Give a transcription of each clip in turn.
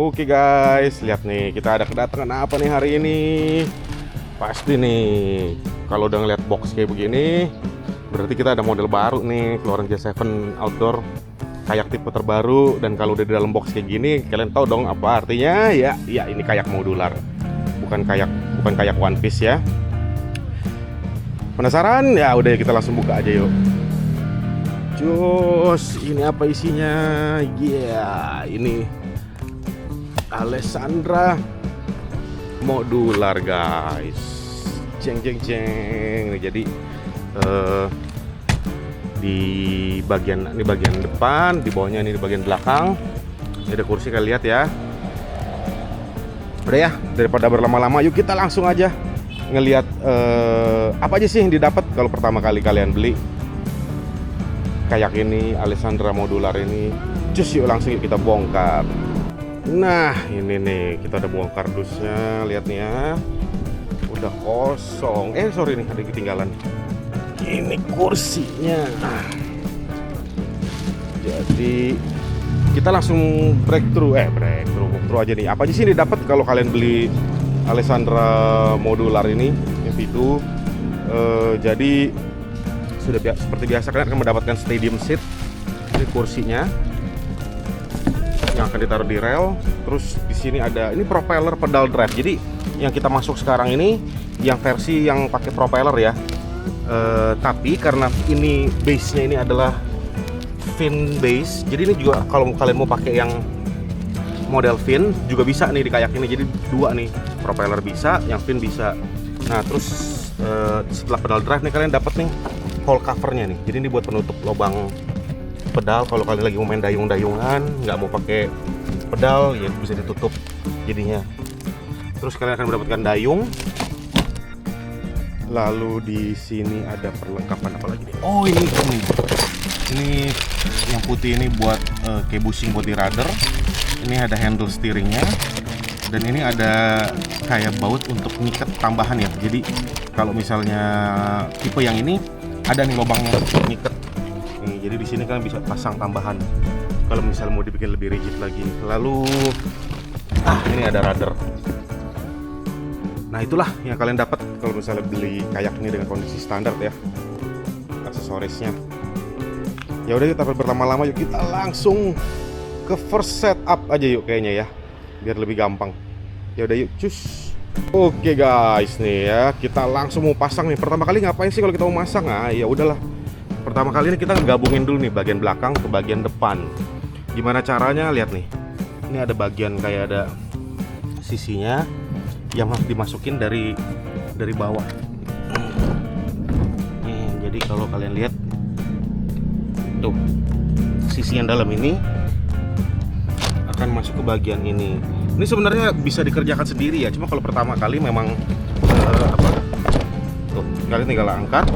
Oke guys, lihat nih kita ada kedatangan apa nih hari ini. Pasti nih kalau udah ngeliat box kayak begini, berarti kita ada model baru nih keluaran J7 Outdoor, kayak tipe terbaru. Dan kalau udah di dalam box kayak gini, kalian tahu dong apa artinya? Ya ini kayak modular, bukan kayak One Piece ya. Penasaran? Ya udah kita langsung buka aja yuk. Jos, ini apa isinya? Ini Alessandra modular guys. Jeng. Jadi di bagian depan, di bawahnya ini di bagian belakang. Ini ada kursi, kalian lihat ya. Udah ya, daripada berlama-lama, yuk kita langsung aja ngelihat apa aja sih yang didapat kalau pertama kali kalian beli kayak ini Alessandra modular ini. Cus, yuk langsung kita bongkar. Nah ini nih, kita udah bongkar dusnya, lihat nih ya, udah kosong. Sorry nih, ada ketinggalan. Ini kursinya. Jadi kita langsung breakthrough aja nih. Apa aja sih ini dapat kalau kalian beli Alessandra modular ini MV2? Jadi seperti biasa kalian akan mendapatkan stadium seat. Ini kursinya yang akan ditaruh di rel. Terus di sini ada ini propeller pedal drive. Jadi yang kita masuk sekarang ini yang versi yang pakai propeller ya. Tapi karena ini base-nya ini adalah fin base, jadi ini juga kalau kalian mau pakai yang model fin juga bisa nih di kayak ini. Jadi dua nih, propeller bisa, yang fin bisa. Nah terus setelah pedal drive nih kalian dapat nih hole covernya nih. Jadi ini buat penutup lubang pedal kalau kalian lagi mau main dayung-dayungan, nggak mau pakai pedal ya bisa ditutup jadinya. Terus kalian akan mendapatkan dayung. Lalu di sini ada perlengkapan apa lagi nih? Oh ini yang putih ini buat kayak bushing body rudder. Ini ada handle steeringnya. Dan ini ada kayak baut untuk ngikat tambahan ya. Jadi kalau misalnya tipe yang ini ada nih lubangnya untuk ngikat. Nih, jadi di sini kalian bisa pasang tambahan kalau misalnya mau dibikin lebih rigid lagi. Lalu ini ada rudder. Nah itulah yang kalian dapat kalau misalnya beli kayak ini dengan kondisi standar ya, aksesorisnya. Ya udah, kita berlama-lama, yuk kita langsung ke first setup aja yuk kayaknya ya, biar lebih gampang. Ya udah yuk, cus. Oke guys nih ya, kita langsung mau pasang nih. Pertama kali ngapain sih kalau kita mau masang? Ya udahlah. Pertama kali ini kita gabungin dulu nih bagian belakang ke bagian depan. Gimana caranya? Lihat nih. Ini ada bagian kayak ada sisinya yang harus dimasukin dari bawah. Jadi kalau kalian lihat tuh, sisi yang dalam ini akan masuk ke bagian ini. Ini sebenarnya bisa dikerjakan sendiri ya, cuma kalau pertama kali memang tuh kalian tinggal angkat,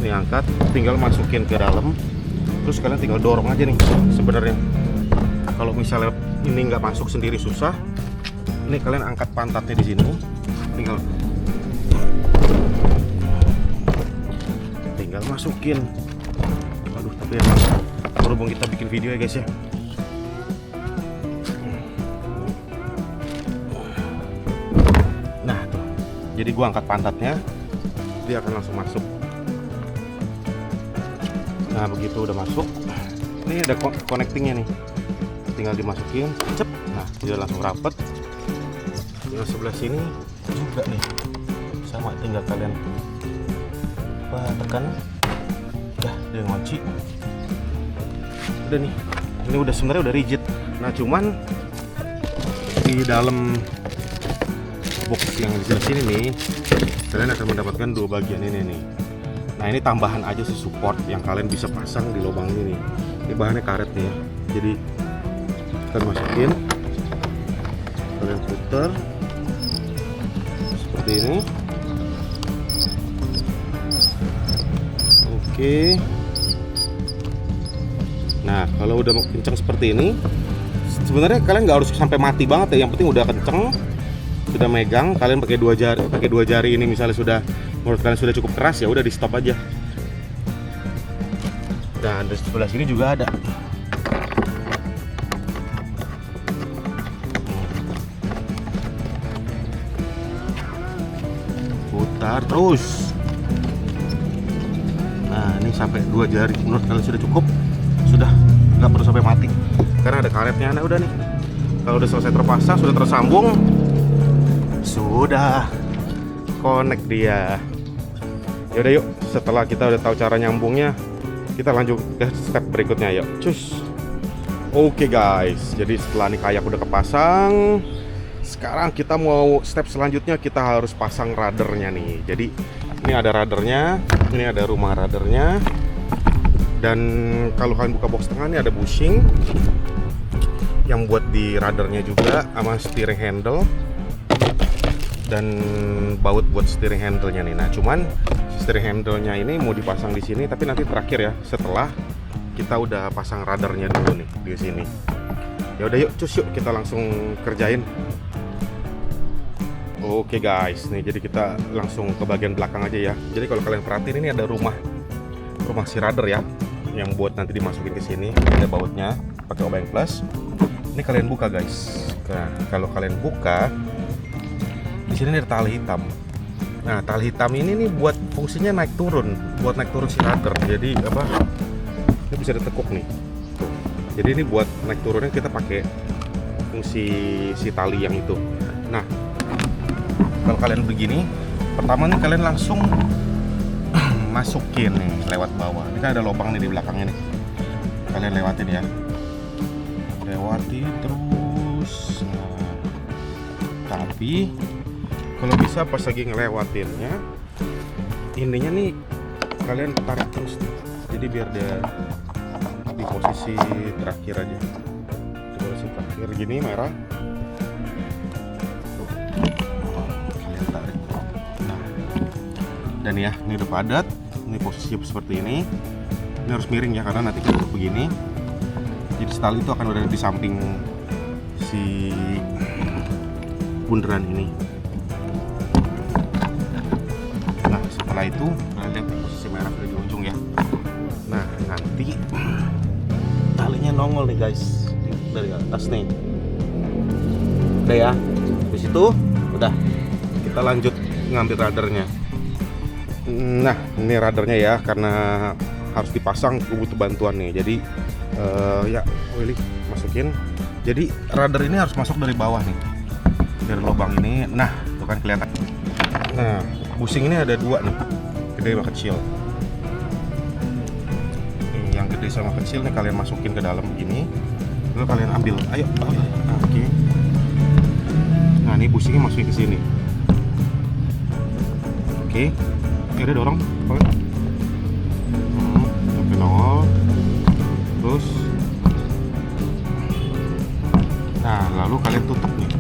ini angkat, tinggal masukin ke dalam, terus kalian tinggal dorong aja nih. Sebenarnya kalau misalnya ini nggak masuk sendiri susah. Ini kalian angkat pantatnya di sini, tinggal masukin. Aduh, tapi emang berhubung kita bikin video ya guys ya. Nah tuh, jadi gua angkat pantatnya, dia akan langsung masuk. Nah begitu udah masuk, ini ada connectingnya nih, tinggal dimasukin, cep. Nah dia langsung rapet. Yang sebelah sini juga nih sama, tinggal kalian tekan, dia ngunci. Udah nih, ini udah sebenarnya udah rigid. Nah cuman di dalam box yang di sebelah sini nih kalian akan mendapatkan dua bagian ini nih. Nah ini tambahan aja sih, support yang kalian bisa pasang di lubang ini nih. Ini bahannya karet nih ya. Jadi kalian masukin, kalian putar seperti ini. Oke. Nah kalau udah kencang seperti ini, sebenarnya kalian nggak harus sampai mati banget ya. Yang penting udah kencang, sudah megang. Kalian pakai dua jari ini misalnya sudah, menurut kalian sudah cukup keras, ya udah di stop aja. Dan di sebelah sini juga ada. Tarik terus. Nah, ini sampai 2 jari. Menurut kalian sudah cukup? Sudah, nggak perlu sampai mati. Karena ada karetnya. Nah, udah nih. Kalau udah selesai terpasang, sudah tersambung, sudah connect dia. Yaudah yuk, setelah kita udah tahu cara nyambungnya, kita lanjut ke step berikutnya. Yuk, cus. Oke guys, jadi setelah nih kayak udah kepasang, sekarang kita mau step selanjutnya, kita harus pasang radarnya nih. Jadi ini ada radarnya, ini ada rumah radarnya, dan kalau kalian buka box tengah ini ada bushing yang buat di radarnya juga, sama steering handle dan baut buat steering handle-nya nih. Nah, cuman steering handle-nya ini mau dipasang di sini, tapi nanti terakhir ya, setelah kita udah pasang radarnya dulu nih di sini. Ya udah yuk, cus, yuk kita langsung kerjain. Oke guys, nih jadi kita langsung ke bagian belakang aja ya. Jadi kalau kalian perhatiin, ini ada rumah si radar ya, yang buat nanti dimasukin ke sini. Ada bautnya pakai obeng plus. Ini kalian buka guys. Nah, kalau kalian buka, di sini ada tali hitam. Nah, tali hitam ini nih buat fungsinya naik turun, buat naik turun si radar. Jadi apa? Ini bisa ditekuk nih. Tuh. Jadi ini buat naik turunnya kita pakai fungsi si tali yang itu. Nah, kalau kalian begini, pertama nih kalian langsung masukin nih lewat bawah. Ini kan ada lubang nih di belakangnya nih. Kalian lewatin ya. Lewati terus. Nah, tapi kalau bisa pas lagi ngelewatinnya, ininya nih kalian tarik terus nih. Jadi biar dia di posisi terakhir aja. Di posisi terakhir gini merah. Tuh. Kalian tarik. Nah. Dan ya, ini udah padat. Ini posisi seperti ini. Ini harus miring ya, karena nanti kalau begini, jadi tali itu akan berada di samping si bundaran ini. Nah, setelah itu kalian lihat posisi merah di ujung ya. Nah, nanti talinya nongol nih guys dari atas nih. Udah ya, di situ udah. Kita lanjut ngambil radarnya. Nah, ini radarnya ya, karena harus dipasang, butuh bantuan nih. Jadi ya, Willy masukin. Jadi radar ini harus masuk dari bawah nih, dari lubang ini. Nah, tuh kan kelihatan. Nah, bushing ini ada 2 nih, gede sama kecil. Yang gede sama kecil nih kalian masukin ke dalam begini, lalu kalian ambil. Ayo, ambil. Nah, oke. Nah, ini bushingnya masukin ke sini. Oke, udah dorong. Sampai nongol. Terus, nah lalu kalian tutup nih.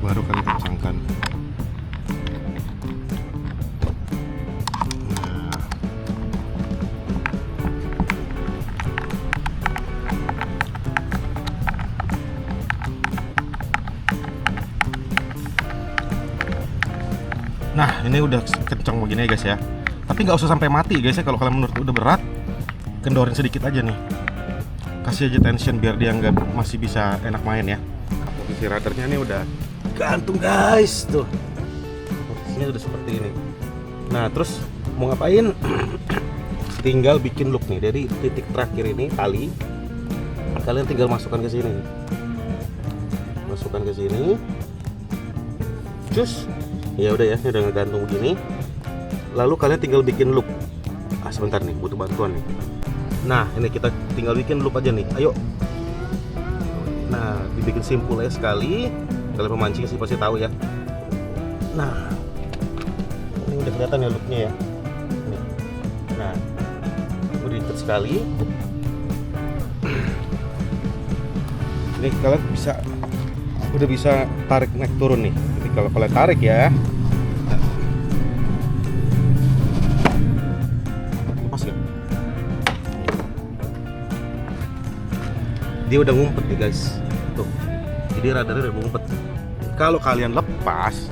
Baru kalian kencangkan. Nah, ini udah kencang begini ya guys ya. Tapi nggak usah sampai mati guys ya. Kalau kalian menurut udah berat, kendorin sedikit aja nih. Kasih aja tension biar dia nggak, masih bisa enak main ya. Posisi radarnya ini udah gantung guys, tuh. Posisinya udah seperti ini. Nah, terus mau ngapain? Tinggal bikin loop nih. Dari titik terakhir ini tali, kalian tinggal masukkan ke sini. Masukkan ke sini. Cus. Ya udah ya, ini udah ngegantung begini. Lalu kalian tinggal bikin loop. Ah, sebentar nih, butuh bantuan nih. Nah, ini kita tinggal bikin loop aja nih. Ayo. Nah, dibikin simpul aja sekali. Kalian pemancing sih pasti tahu ya. Nah, ini udah kelihatan ya loopnya ya. Nih. Nah, udah diikat sekali. Ini kalian udah bisa tarik naik turun nih. Jadi kalau kalian tarik ya. Dia udah ngumpet nih guys, tuh. Jadi radarnya udah ngumpet. Kalau kalian lepas,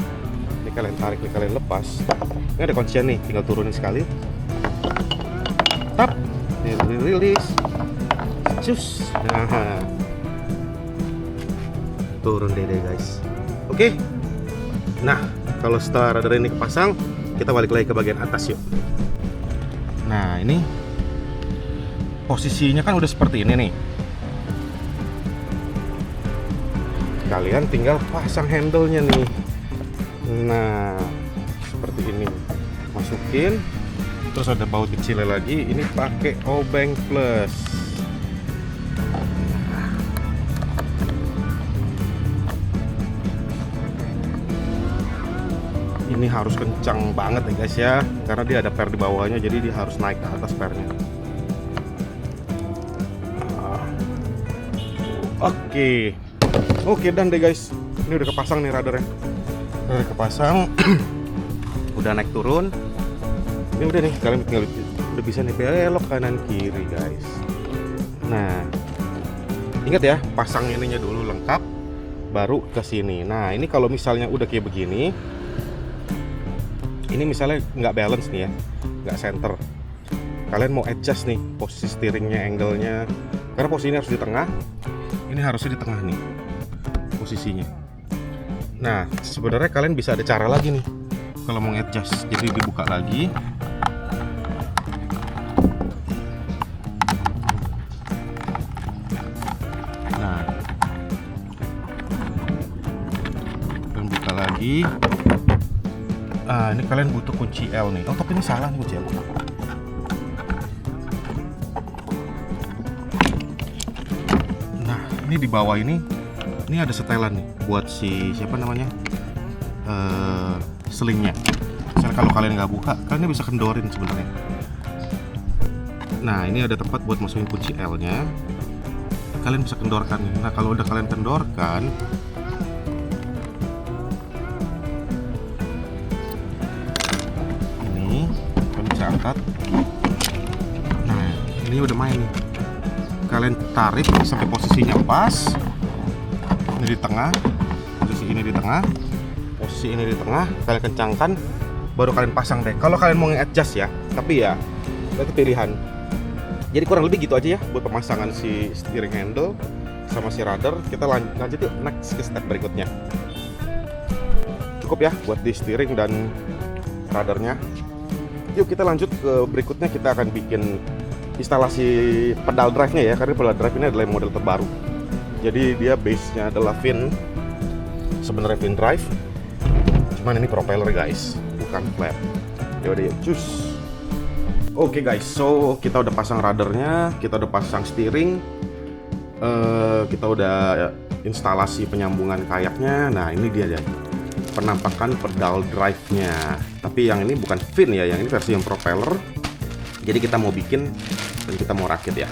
ini kalian tarik, nih kalian lepas. Ini ada kuncian nih, tinggal turunin sekali. Tap, rilis, cus. Nah, turun deh guys. Oke. Nah, kalau setelah radar ini kepasang, kita balik lagi ke bagian atas yuk. Nah, ini posisinya kan udah seperti ini nih. Kalian tinggal pasang handle-nya nih. Nah, seperti ini. Masukin. Terus ada baut kecilnya lagi. Ini pakai obeng plus. Ini harus kencang banget ya guys ya, karena dia ada per di bawahnya, jadi dia harus naik ke atas pernya. Oke, dan deh guys, ini udah kepasang nih radarnya. Udah kepasang, udah naik turun. Ini udah nih, kalian tinggal udah bisa nih belok kanan kiri guys. Nah, ingat ya, pasang ininya dulu lengkap, baru ke sini. Nah, ini kalau misalnya udah kayak begini. Ini misalnya nggak balance nih ya, nggak center. Kalian mau adjust nih posisi steeringnya, angle-nya. Karena posisi ini harus di tengah. Ini harusnya di tengah nih posisinya. Nah, sebenarnya kalian bisa ada cara lagi nih kalau mau adjust. Jadi dibuka lagi. Nah, kalian buka lagi. Ini kalian butuh kunci L nih. Oh, tapi ini salah nih kunci L. Nah, ini di bawah ini ada setelan nih buat si siapa namanya selingnya. Misalnya kalau kalian nggak buka, kalian bisa kendorin sebenarnya. Nah, ini ada tempat buat masukin kunci L-nya. Kalian bisa kendorkan nih. Nah, kalau udah kalian kendorkan, angkat. Nah, ini udah main nih. Kalian tarik sampai posisinya pas. Ini di tengah, posisi ini di tengah, posisi ini di tengah. Kalian kencangkan, baru kalian pasang deh. Kalau kalian mau nge-adjust ya, tapi ya itu pilihan. Jadi kurang lebih gitu aja ya buat pemasangan si steering handle sama si rudder. Kita lanjut yuk next ke step berikutnya. Cukup ya buat di steering dan ruddernya. Yuk kita lanjut ke berikutnya, kita akan bikin instalasi pedal drive-nya ya, karena pedal drive ini adalah model terbaru. Jadi dia base-nya adalah fin, sebenarnya fin drive, cuman ini propeller guys, bukan flat. Yaudah yuk, cus. Oke guys, so kita udah pasang ruddernya, kita udah pasang steering, kita udah instalasi penyambungan kayaknya. Nah, ini dia ya penampakan pedal drive-nya. Tapi yang ini bukan fin ya, yang ini versi yang propeller. Jadi kita mau bikin dan kita mau rakit ya.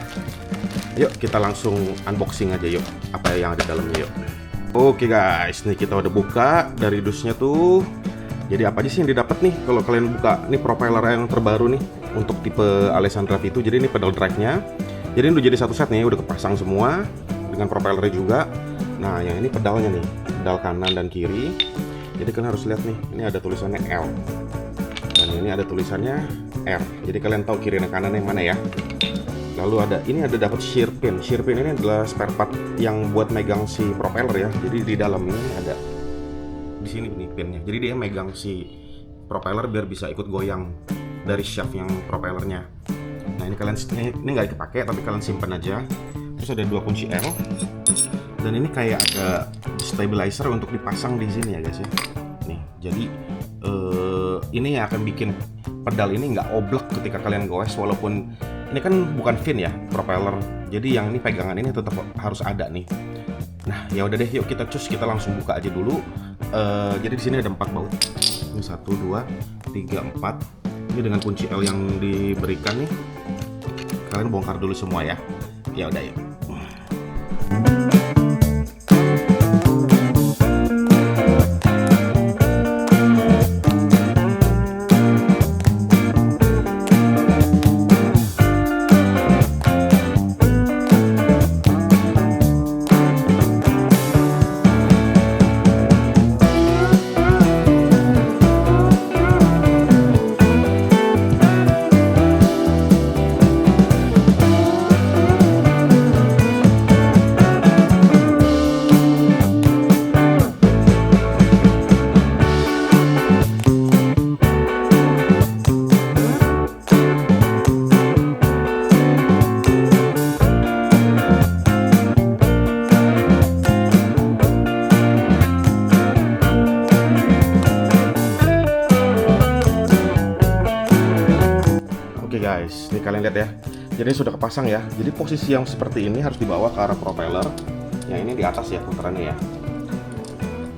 Yuk kita langsung unboxing aja yuk, apa yang ada dalamnya yuk. Oke guys, nih kita udah buka dari dusnya tuh. Jadi apa aja sih yang didapat nih kalau kalian buka? Ini propeller yang terbaru nih untuk tipe Alessandra V2. Jadi ini pedal drive-nya. Jadi ini udah jadi satu set nih, udah kepasang semua dengan propellernya juga. Nah, yang ini pedalnya nih, pedal kanan dan kiri. Jadi kalian harus lihat nih, ini ada tulisannya L dan ini ada tulisannya R. Jadi kalian tahu kiri dan kanan yang mana ya. Lalu ini ada dapat shear pin. Shear pin ini adalah spare part yang buat megang si propeller ya. Jadi di dalam ini ada di sini nih pinnya. Jadi dia megang si propeller biar bisa ikut goyang dari shaft yang propellernya. Nah, ini kalian ini nggak dipakai tapi kalian simpan aja. Terus ada dua kunci L. Dan ini kayak ada stabilizer untuk dipasang di sini ya guys ya. Nih, jadi ini yang akan bikin pedal ini nggak oblak ketika kalian goes, walaupun ini kan bukan fin ya, propeller. Jadi yang ini pegangan ini tetap harus ada nih. Nah, ya udah deh, yuk kita langsung buka aja dulu. Jadi di sini ada 4 baut. Ini 1, 2, 3, 4. Ini dengan kunci L yang diberikan nih. Kalian bongkar dulu semua ya. Ya udah yuk. guys, nih kalian lihat ya. Jadi sudah kepasang ya. Jadi posisi yang seperti ini harus dibawa ke arah propeller. Yang ini di atas ya putarannya ya.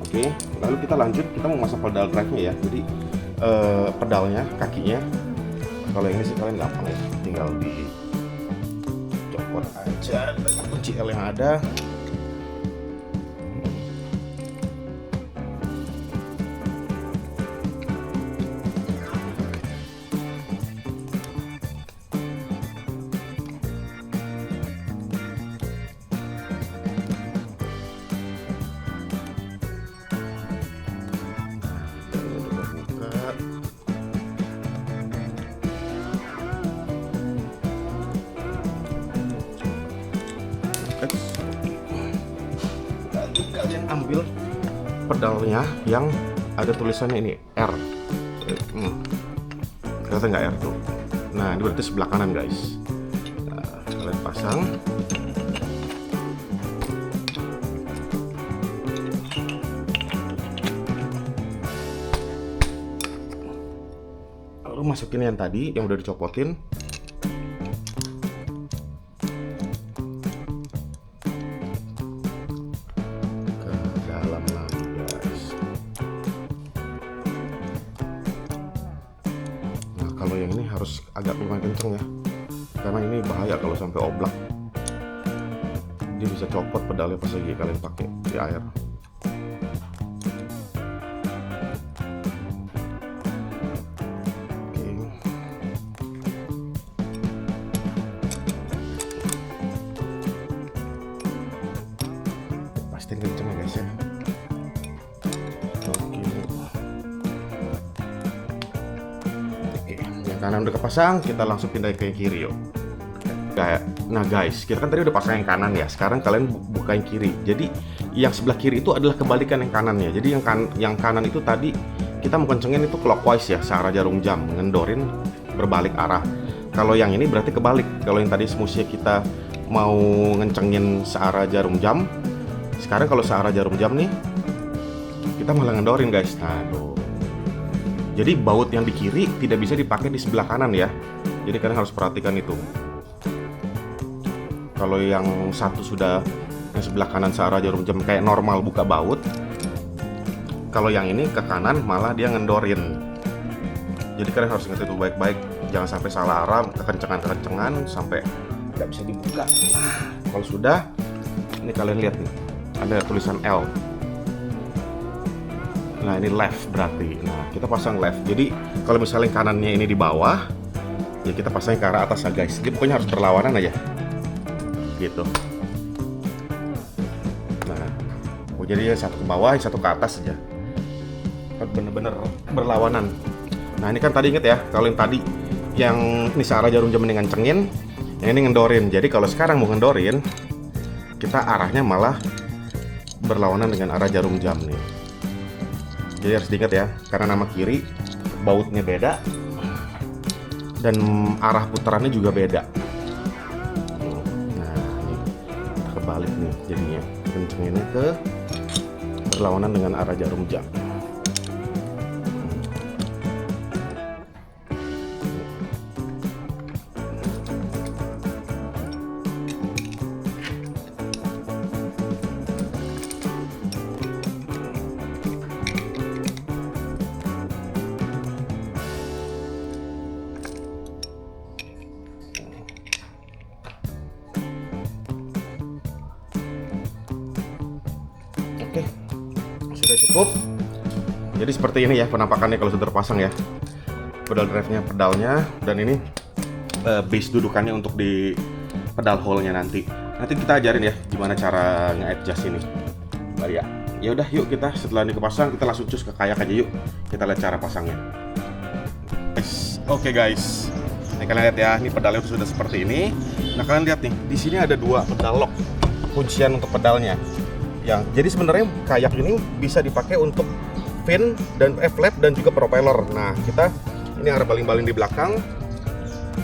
Oke, lalu kita lanjut, kita mau masang pedal drive-nya ya. Jadi pedalnya, kakinya. Kalau ini sih kalian gampang ya, tinggal dicopot aja dengan kunci L yang ada. Lalu kalian ambil pedalnya yang ada tulisannya ini R. Kelihatan nggak R tuh? Nah, ini berarti sebelah kanan guys. Nah, kalian pasang. Lalu masukin yang tadi yang udah dicopotin. Kalau yang ini harus agak lumayan kenceng ya, karena ini bahaya kalau sampai oblak. Dia bisa copot pedalnya pas lagi kalian pakai di air. Oke. Pastiin kenceng ya guys ya. Kanan udah kepasang, kita langsung pindah ke yang kiri yuk. Nah guys, kita kan tadi udah pasang yang kanan ya. Sekarang kalian buka yang kiri. Jadi yang sebelah kiri itu adalah kebalikan yang kanannya. Jadi yang kanan itu tadi kita mau kencengin itu clockwise ya, searah jarum jam, ngendorin berbalik arah. Kalau yang ini berarti kebalik. Kalau yang tadi semestinya kita mau ngencengin searah jarum jam, sekarang kalau searah jarum jam nih kita malah ngendorin guys. Nah, tuh. Jadi baut yang di kiri tidak bisa dipakai di sebelah kanan ya. Jadi kalian harus perhatikan itu. Kalau yang satu sudah yang sebelah kanan searah jarum jam kayak normal buka baut. Kalau yang ini ke kanan malah dia ngendorin. Jadi kalian harus ingat itu baik-baik. Jangan sampai salah arah, kekencengan sampai nggak bisa dibuka. Nah, kalau sudah, ini kalian lihat nih, ada tulisan L. Nah, ini left berarti. Nah, kita pasang left. Jadi kalau misalnya kanannya ini di bawah, ya kita pasang ke arah atas ya guys. Jadi pokoknya harus berlawanan aja. Gitu. Nah, jadi satu ke bawah, satu ke atas aja. Bener-bener berlawanan. Nah, ini kan tadi inget ya, kalau yang tadi yang ini searah jarum jam ini ngencengin, yang ini ngendorin. Jadi kalau sekarang mau ngendorin, kita arahnya malah berlawanan dengan arah jarum jam nih. Jadi harus diingat ya, karena nama kiri bautnya beda dan arah putarannya juga beda. Nah, ini kita kebalik nih jadinya, kencenginnya ke berlawanan dengan arah jarum jam. Oke, sudah cukup. Jadi seperti ini ya penampakannya kalau sudah terpasang ya. Pedal drive-nya, pedalnya, dan ini base dudukannya untuk di pedal hole-nya nanti. Nanti kita ajarin ya gimana cara nge-adjust ini. Ya. Ya udah yuk kita setelah ini kepasang kita langsung cus ke kayak aja yuk. Kita lihat cara pasangnya. Oke guys. Nah, kalian lihat ya, ini pedalnya sudah seperti ini. Nah, kalian lihat nih, di sini ada dua pedal lock. Kuncian untuk pedalnya. Jadi sebenarnya kayak ini bisa dipakai untuk fin dan flap dan juga propeller. Nah, kita ini ada baling-baling di belakang.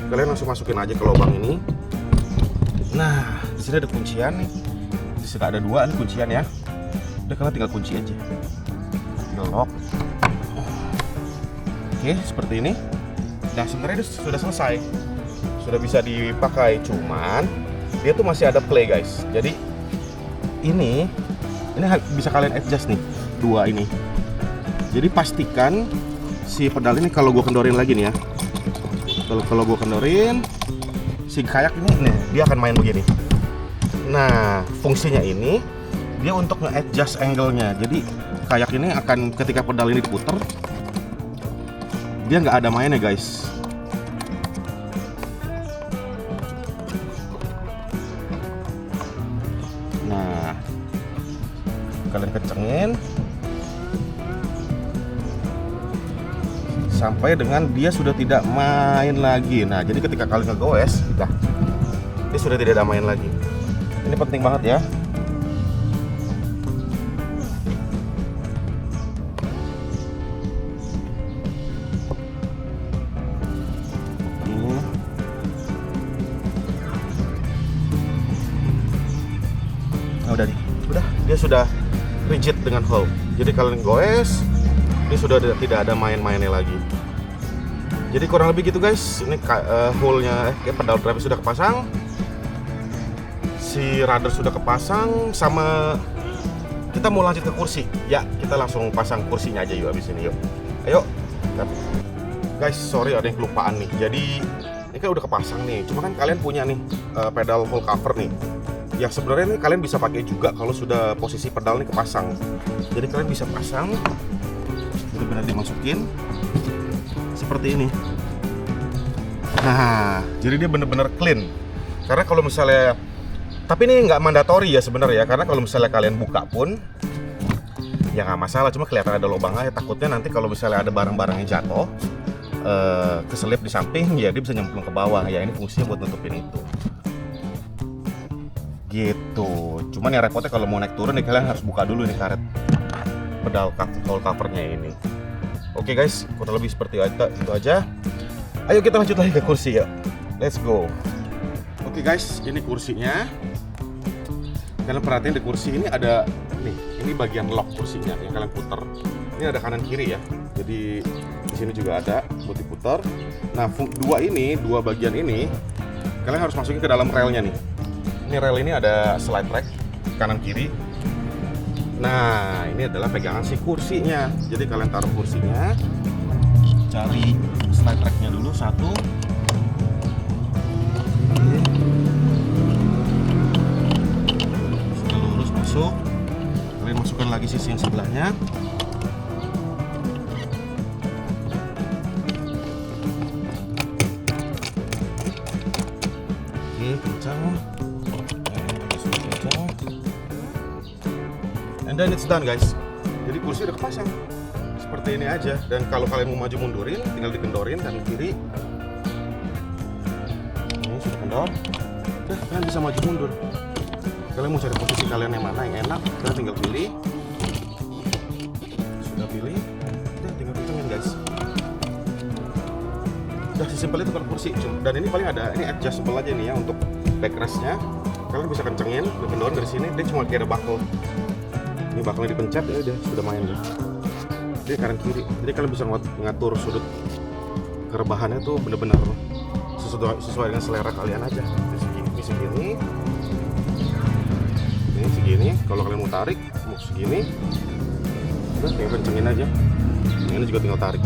Kalian langsung masukin aja ke lubang ini. Nah, di sini ada kuncian nih. Di sini ada dua nih kuncian ya. Udah, kalian tinggal kunci aja. Tinggal lock. Oke, seperti ini. Nah, sebenarnya sudah selesai. sudah bisa dipakai, cuman dia tuh masih ada play guys. Jadi ini bisa kalian adjust nih, dua ini. Jadi pastikan si pedal ini kalau gue kendorin lagi nih ya, kalau gue kendorin si kayak ini nih, dia akan main begini. Nah, fungsinya ini dia untuk nge-adjust angle-nya. Jadi kayak ini akan ketika pedal ini diputer, dia nggak ada mainnya guys. Nah, kalian kencengin sampai dengan dia sudah tidak main lagi. Nah, jadi ketika kalian ngegoes, dah, dia sudah tidak ada main lagi. Ini penting banget ya. Udah nih, dia sudah rigid dengan hole. Jadi kalian goes, dia sudah tidak ada main-mainnya lagi. Jadi kurang lebih gitu guys. Ini hole-nya, pedal drive sudah kepasang, si rudder sudah kepasang, sama kita mau lanjut ke kursi. Ya, kita langsung pasang kursinya aja yuk abis ini yuk. Ayo. Guys, sorry ada yang kelupaan nih. Jadi ini kan udah kepasang nih. Cuma kan kalian punya nih pedal hole cover nih. Ya sebenarnya ini kalian bisa pakai juga kalau sudah posisi pedal ini kepasang. Jadi kalian bisa pasang, benar-benar dimasukin seperti ini. Nah, jadi dia benar-benar clean. Karena kalau misalnya, tapi ini nggak mandatori ya sebenarnya, karena kalau misalnya kalian buka pun ya nggak masalah. Cuma kelihatan ada lubang aja. Takutnya nanti kalau misalnya ada barang-barang yang jatuh, keselip di samping, ya dia bisa nyemplung ke bawah. Ya ini fungsinya buat nutupin itu. Gitu. Cuman yang repotnya kalau mau naik turun nih, kalian harus buka dulu nih karet pedal hole covernya ini. Oke guys, kurang lebih seperti itu aja. Ayo kita lanjut lagi ke kursi ya. Let's go. Oke guys, ini kursinya. Kalian perhatiin di kursi ini ada nih, ini bagian lock kursinya yang kalian putar. Ini ada kanan kiri ya. Jadi di sini juga ada buat diputar. Nah, dua bagian ini kalian harus masukin ke dalam relnya nih. Ini rel ini ada slide rack kanan kiri. Nah, ini adalah pegangan si kursinya. Jadi kalian taruh kursinya, cari slide racknya dulu satu. Sudah lurus masuk. Kalian masukkan lagi sisi yang sebelahnya. Oke, kencang. And then it's done guys. Jadi kursi udah kepasang seperti ini aja. Dan kalau kalian mau maju mundurin, tinggal dikendorin kanan kiri. Ini sudah kendor. Udah, kalian bisa maju mundur. Kalian mau cari posisi kalian yang mana yang enak, kalian tinggal pilih. Sudah pilih, udah tinggal kencengin guys. Udah sesimpel itu kalau kursi. Dan ini paling ada, ini adjustable aja nih ya untuk backrestnya. Kalian bisa kencengin, dikendorin dari sini. Dia cuma kayak ada buckle. Ini bakalnya dipencet ya udah sudah main deh. Dia kanan kiri. Jadi kalian bisa ngatur sudut kerebahannya tuh bener-bener sesuai dengan selera kalian aja. Ini segini. Ini segini. Kalau kalian mau tarik, mau segini. Udah tinggal kencengin aja. Ini juga tinggal tarik.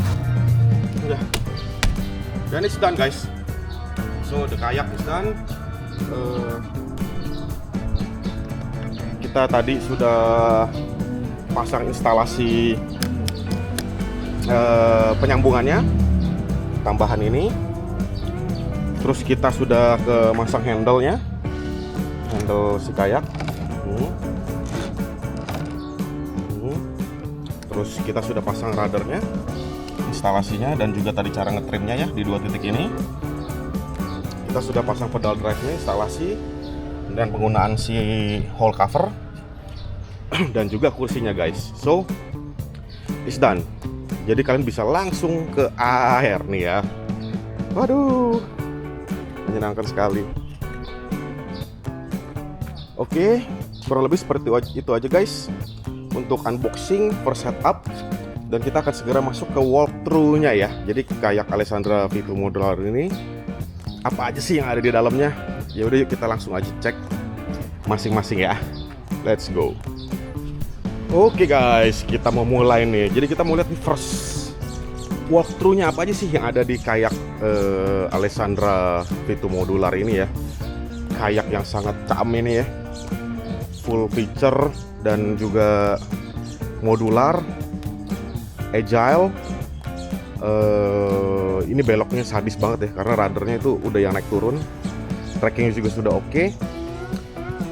Udah. Dan it's done guys. So the kayak is done. Kita tadi sudah pasang instalasi penyambungannya, tambahan ini. Terus kita sudah ke masang handle-nya, handle si kayak. Terus kita sudah pasang ruddernya, instalasinya, dan juga tadi cara ngetrimnya ya di dua titik ini. Kita sudah pasang pedal drive-nya, instalasi, dan penggunaan si hole cover dan juga kursinya guys. So it's done. Jadi kalian bisa langsung ke air nih ya. Waduh, menyenangkan sekali. Oke, kurang lebih seperti itu aja guys untuk unboxing per setup. Dan kita akan segera masuk ke walkthrough-nya ya. Jadi kayak Alessandra V2 Modular ini apa aja sih yang ada di dalamnya. Ya udah yuk kita langsung aja cek masing-masing ya. Let's go. Oke guys, kita mau mulai nih. Jadi kita mau lihat nih first walkthrough-nya apa aja sih yang ada di kayak Alessandra V2 modular ini ya. Kayak yang sangat cam ini ya, full feature dan juga modular, agile. Ini beloknya sadis banget ya, karena radarnya itu udah yang naik turun. Trackingnya juga sudah oke.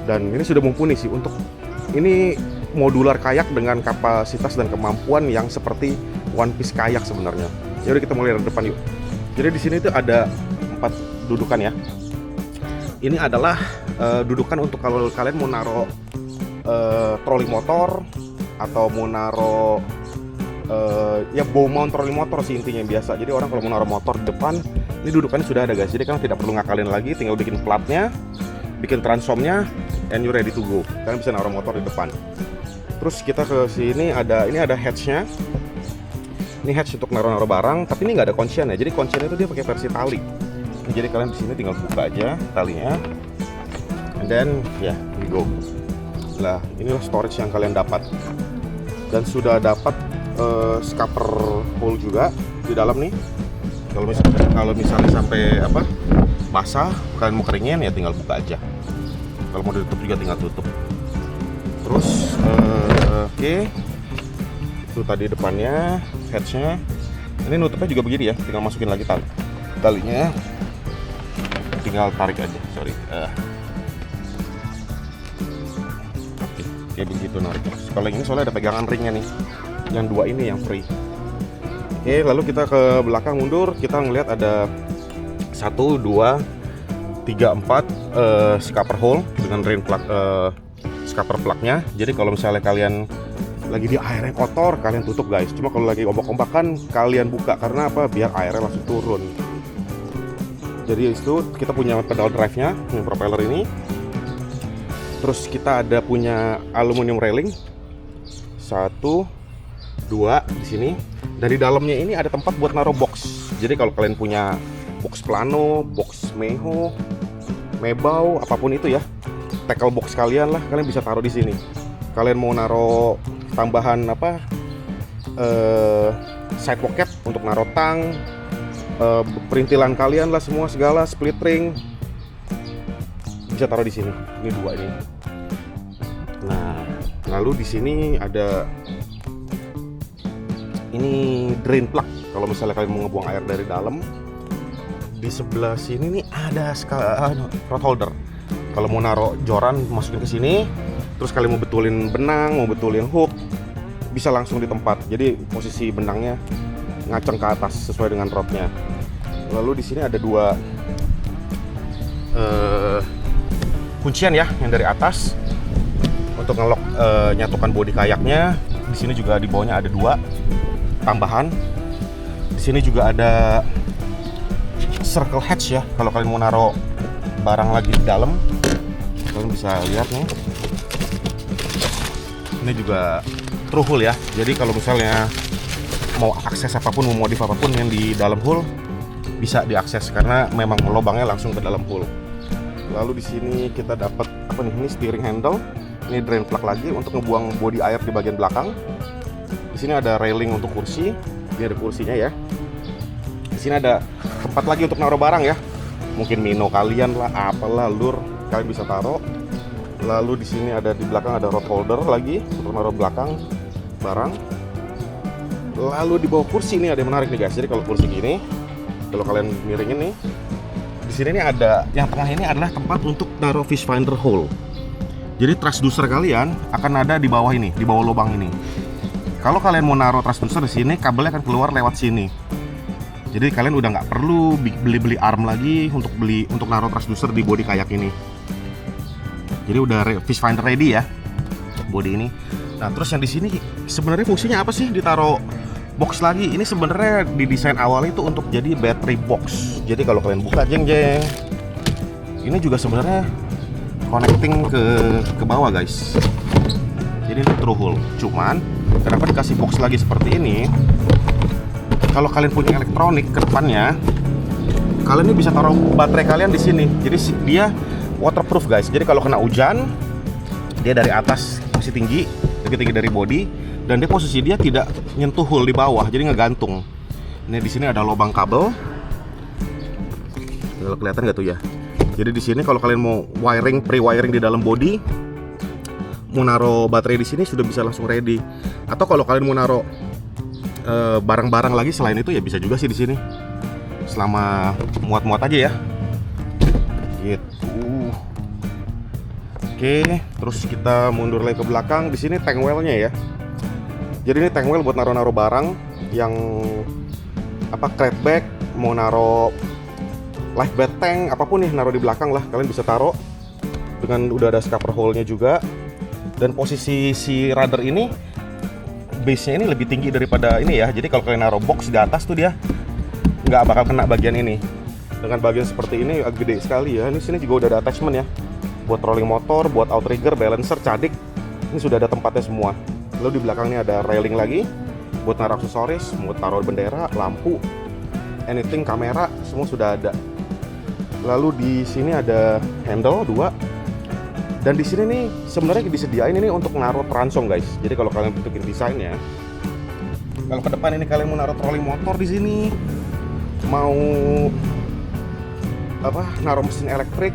Dan ini sudah mumpuni sih untuk ini modular kayak dengan kapasitas dan kemampuan yang seperti One Piece kayak sebenarnya. Jadi kita mulai dari depan yuk. Jadi di sini tuh ada 4 dudukan ya. Ini adalah dudukan untuk kalau kalian mau naro troli motor atau mau naro ya bow mount troli motor sih intinya yang biasa. Jadi orang kalau mau naro motor di depan, ini dudukannya sudah ada guys. Jadi kalian tidak perlu ngakalin lagi, tinggal bikin platnya, bikin transomnya, and you ready to go. Kalian bisa naruh motor di depan. Terus kita ke sini ini ada hatch-nya. Ini hatch untuk naruh-naruh barang, tapi ini nggak ada kuncian ya. Jadi kunciannya itu dia pakai versi tali. Jadi kalian di sini tinggal buka aja talinya, and then ya we go. Nah, inilah storage yang kalian dapat. Dan sudah dapat scupper hole juga di dalam nih. Kalau misalnya sampai basah, kalian mau keringin ya tinggal buka aja. Kalau mau ditutup juga tinggal tutup. Terus oke. Itu tadi depannya, hatchnya. Ini nutupnya juga begini ya, tinggal masukin lagi talinya. Tinggal tarik aja, sorry. Oke, kayak begitu nariknya. Kalau yang ini soalnya ada pegangan ringnya nih. Yang 2 ini yang free. Oke, lalu kita ke belakang mundur, kita ngelihat ada 1, 2, 3, 4 scupper hole dengan drain plug, scupper plugnya. Jadi kalau misalnya kalian lagi di airnya kotor, kalian tutup guys. Cuma kalau lagi ombak-ombakan, kalian buka. Karena apa? Biar airnya langsung turun. Jadi itu kita punya pedal drive-nya, yang propeller ini. Terus kita ada punya aluminium railing 1, 2 di sini. Dan di dalamnya ini ada tempat buat naruh box. Jadi kalau kalian punya box plano, box meho, mebau, apapun itu ya, tackle box kalian lah, kalian bisa taruh di sini. Kalian mau naruh tambahan side pocket untuk naruh tang, perintilan kalian lah semua segala, split ring, bisa taruh di sini. Ini 2 ini. Nah, lalu di sini ada ini drain plug. Kalau misalnya kalian mau ngebuang air dari dalam, di sebelah sini nih ada rod holder. Kalau mau naruh joran masukin ke sini, terus kalian mau betulin benang, mau betulin hook, bisa langsung di tempat. Jadi posisi benangnya ngaceng ke atas sesuai dengan rodnya. Lalu di sini ada 2 kuncian ya, yang dari atas untuk ngelok nyatukan bodi kayaknya. Di sini juga di bawahnya ada 2 tambahan. Di sini juga ada circle hatch ya. Kalau kalian mau naruh barang lagi di dalam, kalian bisa lihat nih. Ini juga through hole ya. Jadi kalau misalnya mau akses apapun, mau modif apapun yang di dalam hole, bisa diakses karena memang lubangnya langsung ke dalam hole. Lalu di sini kita dapat apa nih? Ini steering handle. Ini drain plug lagi untuk ngebuang bodi air di bagian belakang. Di sini ada railing untuk kursi. Ini ada kursinya ya. Di sini ada tempat lagi untuk naruh barang ya. Mungkin mino kalian lah, apalah, lure kalian bisa taruh. Lalu di sini ada di belakang ada rod holder lagi untuk naruh belakang barang. Lalu di bawah kursi ini ada yang menarik nih guys. Jadi kalau kursi gini, kalau kalian miringin nih, di sini nih ada yang tengah ini adalah tempat untuk naruh fish finder hole. Jadi transducer kalian akan ada di bawah ini, di bawah lubang ini. Kalau kalian mau naruh transducer di sini, kabelnya akan keluar lewat sini. Jadi kalian udah nggak perlu beli arm lagi untuk naruh transducer di bodi kayak ini. Jadi udah fish finder ready ya, bodi ini. Nah terus yang di sini sebenarnya fungsinya apa sih ditaruh box lagi? Ini sebenarnya didesain awal itu untuk jadi battery box. Jadi kalau kalian buka jeng-jeng, ini juga sebenarnya connecting ke bawah guys. Jadi ini through hole. Cuman kenapa dikasih box lagi seperti ini? Kalau kalian punya elektronik ke depannya, kalian ini bisa taruh baterai kalian di sini. Jadi dia waterproof guys. Jadi kalau kena hujan, dia dari atas masih tinggi, lebih tinggi dari body, dan dia posisi dia tidak nyentuh hull di bawah, jadi ngegantung. Ini di sini ada lubang kabel. Kalau kelihatan nggak tuh ya? Jadi di sini kalau kalian mau pre-wiring di dalam body, mau naruh baterai di sini sudah bisa langsung ready. Atau kalau kalian mau naruh barang-barang lagi selain itu ya bisa juga sih di sini. Selama muat-muat aja ya. Gitu. Oke, terus kita mundur lagi ke belakang. Di sini tank well-nya ya. Jadi ini tank well buat naruh-naruh barang yang crate bag, mau naruh life belt tank, apapun nih naruh di belakang lah, kalian bisa taruh. Dengan udah ada scupper hole-nya juga. Dan posisi si rudder ini base-nya ini lebih tinggi daripada ini ya. Jadi kalau kalian naruh box di atas tuh dia nggak bakal kena bagian ini. Dengan bagian seperti ini agak gede sekali ya. Ini sini juga udah ada attachment ya. Buat rolling motor, buat outrigger, balancer, cadik. Ini sudah ada tempatnya semua. Lalu di belakangnya ada railing lagi buat naruh aksesoris, mau taruh bendera, lampu, anything, kamera, semua sudah ada. Lalu di sini ada handle 2. Dan di sini nih sebenarnya disediain ini untuk naruh teransong guys. Jadi kalau kalian bentukin desainnya, kalau ke depan ini kalian mau naruh troli motor di sini, mau naruh mesin elektrik,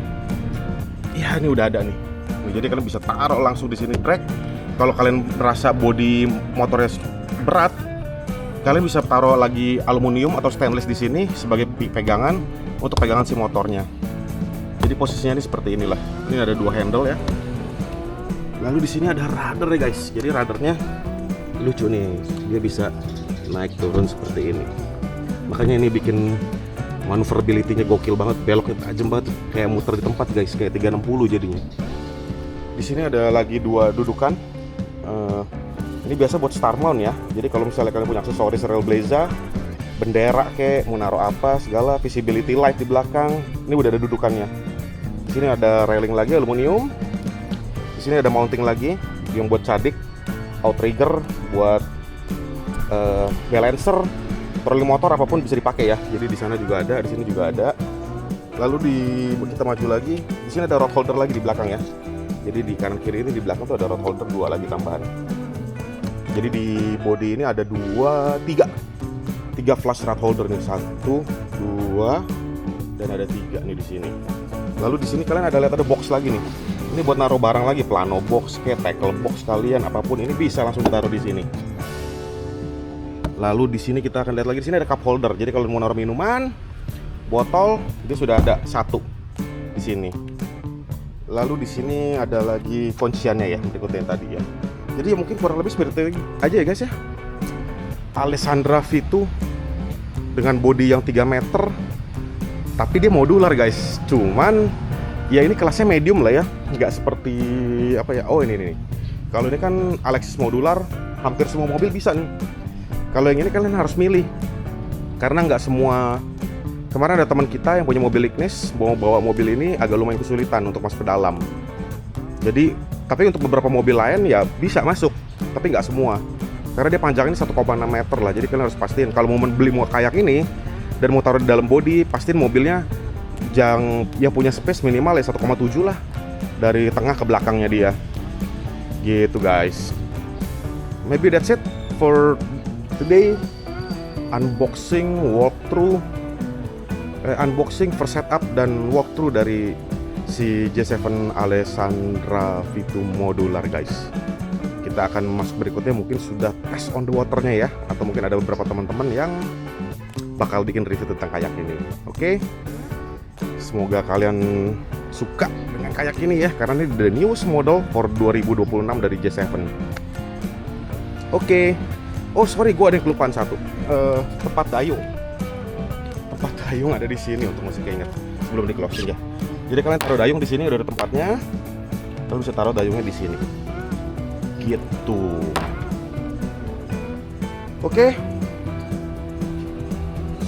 ya ini udah ada nih. Jadi kalian bisa taruh langsung di sini drag. Kalau kalian merasa bodi motornya berat, kalian bisa taruh lagi aluminium atau stainless di sini sebagai pegangan untuk pegangan si motornya. Jadi posisinya ini seperti inilah. Ini ada 2 handle ya. Lalu di sini ada rudder ya guys. Jadi ruddernya lucu nih. Dia bisa naik turun seperti ini. Makanya ini bikin maneuverability-nya gokil banget, beloknya tajam banget, kayak muter di tempat guys, kayak 360 jadinya. Di sini ada lagi 2 dudukan. Ini biasa buat star mount ya. Jadi kalau misalnya kalian punya aksesoris Railblaza, bendera kayak mau naruh apa segala, visibility light di belakang, ini udah ada dudukannya. Di sini ada railing lagi aluminium. Di sini ada mounting lagi yang buat cadik, outrigger, buat balancer, troli motor apapun bisa dipakai ya. Jadi di sana juga ada, di sini juga ada. Lalu kita maju lagi, di sini ada rod holder lagi di belakang ya. Jadi di kanan kiri ini di belakang tuh ada rod holder 2 lagi tambahan. Jadi di body ini ada 3 flush rod holder nih, 1, 2, dan ada 3 nih di sini. Lalu di sini kalian lihat ada box lagi nih. Ini buat naruh barang lagi, plano box, kayak tackle box kalian apapun ini bisa langsung ditaruh di sini. Lalu di sini kita akan lihat lagi, di sini ada cup holder. Jadi kalau mau naruh minuman, botol, itu sudah ada 1 di sini. Lalu di sini ada lagi kunciannya ya, berikutnya yang tadi ya. Jadi ya mungkin kurang lebih seperti aja ya guys ya. Alessandra V2 dengan bodi yang 3 meter, tapi dia modular guys. Cuman ya ini kelasnya medium lah ya, nggak seperti oh ini. Kalau ini kan Alexis modular, hampir semua mobil bisa nih. Kalau yang ini kalian harus milih, karena nggak semua. Kemarin ada teman kita yang punya mobil Ignis, bawa mobil ini agak lumayan kesulitan untuk masuk ke dalam. Jadi, tapi untuk beberapa mobil lain ya bisa masuk, tapi nggak semua. Karena dia panjangnya 1,6 meter lah, jadi kalian harus pastiin kalau mau beli kayak ini dan mau taruh di dalam bodi, pastiin mobilnya yang punya space minimal ya 1,7 lah dari tengah ke belakangnya dia. Gitu guys. Maybe that's it for today. Unboxing, walkthrough, first setup dan walkthrough dari si J7 Alessandra V2 modular guys. Kita akan masuk berikutnya, mungkin sudah test on the waternya ya, atau mungkin ada beberapa teman-teman yang bakal bikin review tentang kayak ini. Oke, semoga kalian suka dengan kayak ini ya, karena ini the newest model for 2026 dari J7. Oke. Oh sorry, gue ada yang kelupaan satu. Tempat dayung ada di sini untuk masih keinget sebelum di closing ya. Jadi kalian taruh dayung di sini, udah ada tempatnya. Lalu bisa taruh dayungnya di sini. Gitu. Oke.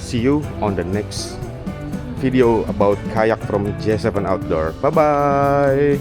See you on the next video about kayak from J7 Outdoor. Bye bye.